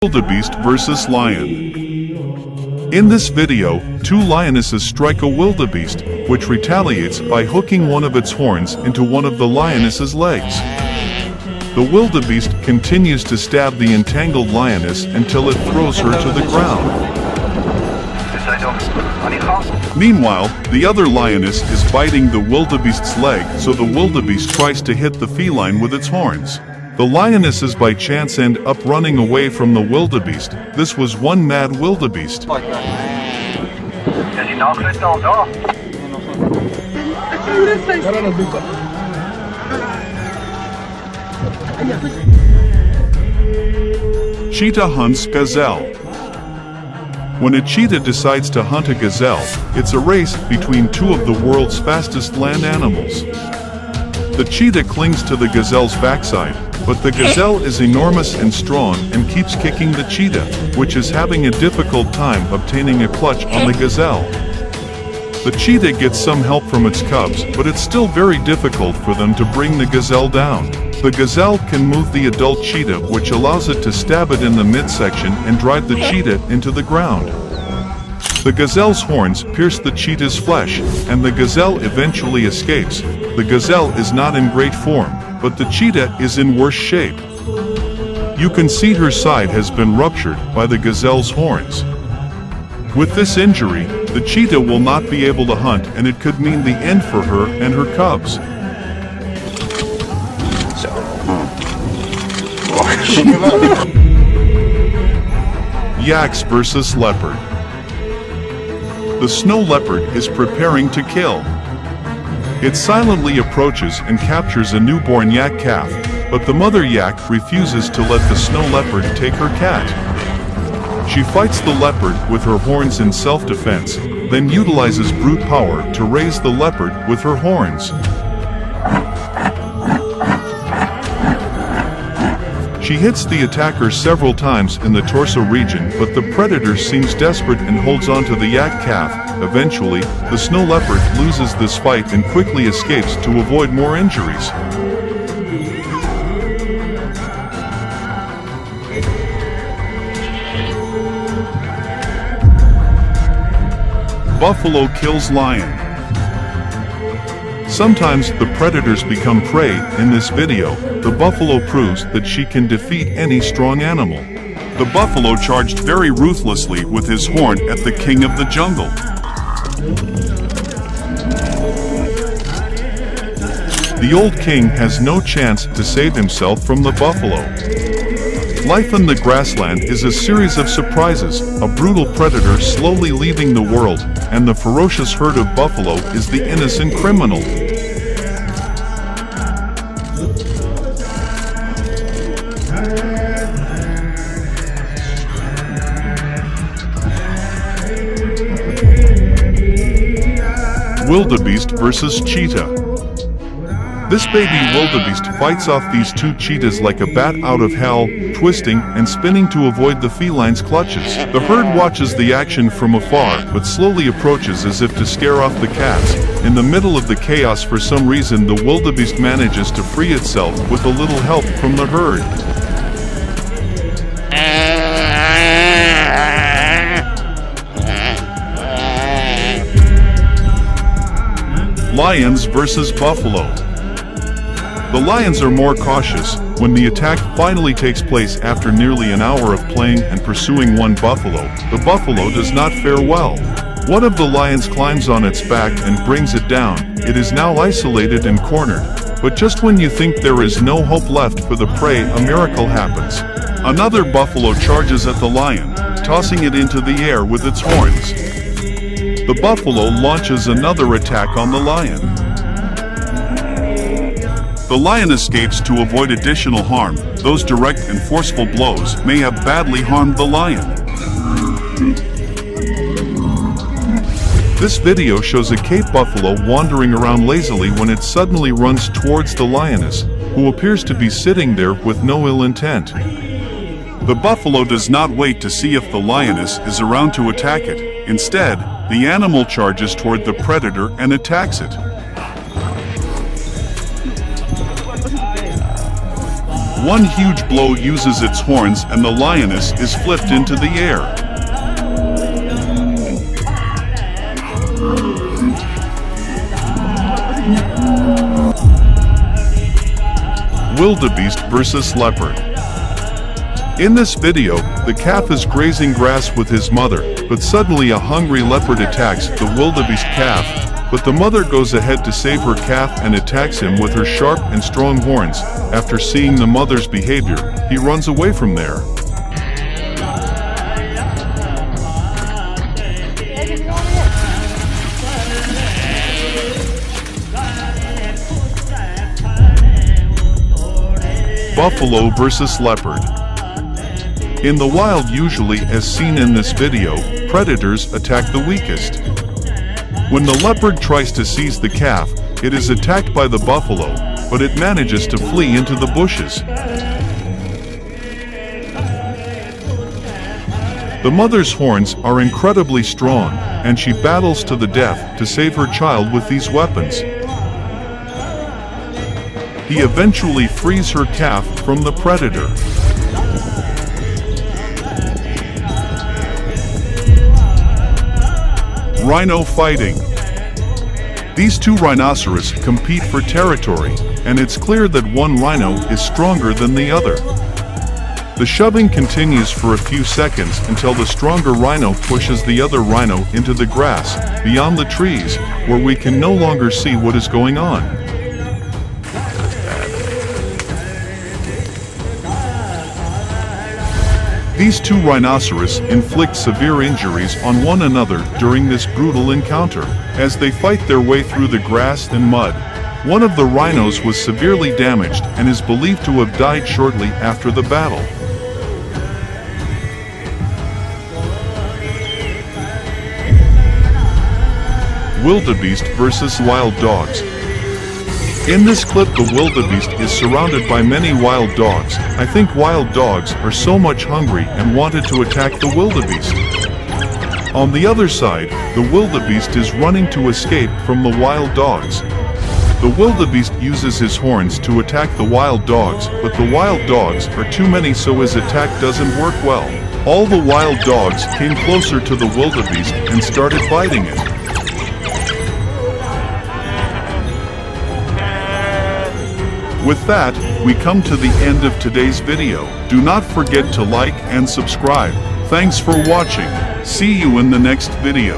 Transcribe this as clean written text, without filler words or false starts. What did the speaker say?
Wildebeest versus lion. In this video, two lionesses strike a wildebeest, which retaliates by hooking one of its horns into one of the lioness's legs. The wildebeest continues to stab the entangled lioness until it throws her to the ground. Meanwhile, the other lioness is biting the wildebeest's leg, so the wildebeest tries to hit the feline with its horns. The lionesses by chance end up running away from the wildebeest. This was one mad wildebeest. Cheetah hunts gazelle. When a cheetah decides to hunt a gazelle, it's a race between two of the world's fastest land animals. The cheetah clings to the gazelle's backside, but the gazelle is enormous and strong and keeps kicking the cheetah, which is having a difficult time obtaining a clutch on the gazelle. The cheetah gets some help from its cubs, but it's still very difficult for them to bring the gazelle down. The gazelle can move the adult cheetah, which allows it to stab it in the midsection and drive the cheetah into the ground. The gazelle's horns pierce the cheetah's flesh, and the gazelle eventually escapes. The gazelle is not in great form, but the cheetah is in worse shape. You can see her side has been ruptured by the gazelle's horns. With this injury, the cheetah will not be able to hunt, and it could mean the end for her and her cubs. Yaks versus leopard. The snow leopard is preparing to kill. It silently approaches and captures a newborn yak calf, but the mother yak refuses to let the snow leopard take her cat. She fights the leopard with her horns in self-defense, then utilizes brute power to raise the leopard with her horns. She hits the attacker several times in the torso region, but the predator seems desperate and holds on to the yak calf. Eventually, the snow leopard loses this fight and quickly escapes to avoid more injuries. Buffalo kills lion. Sometimes the predators become prey. In this video, the buffalo proves that she can defeat any strong animal. The buffalo charged very ruthlessly with his horn at the king of the jungle. The old king has no chance to save himself from the buffalo. Life in the grassland is a series of surprises, a brutal predator slowly leaving the world, and the ferocious herd of buffalo is the innocent criminal. Wildebeest versus cheetah. This baby wildebeest fights off these two cheetahs like a bat out of hell, twisting and spinning to avoid the feline's clutches. The herd watches the action from afar, but slowly approaches as if to scare off the cats. In the middle of the chaos, for some reason, the wildebeest manages to free itself with a little help from the herd. Lions versus buffalo. The lions are more cautious. When the attack finally takes place after nearly an hour of playing and pursuing one buffalo, the buffalo does not fare well. One of the lions climbs on its back and brings it down. It is now isolated and cornered. But just when you think there is no hope left for the prey, a miracle happens. Another buffalo charges at the lion, tossing it into the air with its horns. The buffalo launches another attack on the lion. The lion escapes to avoid additional harm. Those direct and forceful blows may have badly harmed the lion. This video shows a Cape buffalo wandering around lazily when it suddenly runs towards the lioness, who appears to be sitting there with no ill intent. The buffalo does not wait to see if the lioness is around to attack it. Instead, the animal charges toward the predator and attacks it. One huge blow uses its horns and the lioness is flipped into the air. Wildebeest versus leopard. In this video, the calf is grazing grass with his mother, but suddenly a hungry leopard attacks the wildebeest calf, but the mother goes ahead to save her calf and attacks him with her sharp and strong horns. After seeing the mother's behavior, he runs away from there. Buffalo versus leopard. In the wild, usually as seen in this video, predators attack the weakest. When the leopard tries to seize the calf, it is attacked by the buffalo, but it manages to flee into the bushes. The mother's horns are incredibly strong, and she battles to the death to save her child with these weapons. He eventually frees her calf from the predator. Rhino fighting. These two rhinoceros compete for territory, and it's clear that one rhino is stronger than the other. The shoving continues for a few seconds until the stronger rhino pushes the other rhino into the grass, beyond the trees, where we can no longer see what is going on. These two rhinoceros inflict severe injuries on one another during this brutal encounter, as they fight their way through the grass and mud. One of the rhinos was severely damaged and is believed to have died shortly after the battle. Wildebeest versus wild dogs. In this clip, the wildebeest is surrounded by many wild dogs. I think wild dogs are so much hungry and wanted to attack the wildebeest. On the other side, the wildebeest is running to escape from the wild dogs. The wildebeest uses his horns to attack the wild dogs, but the wild dogs are too many, so his attack doesn't work well. All the wild dogs came closer to the wildebeest and started biting it. With that, we come to the end of today's video. Do not forget to like and subscribe. Thanks for watching. See you in the next video.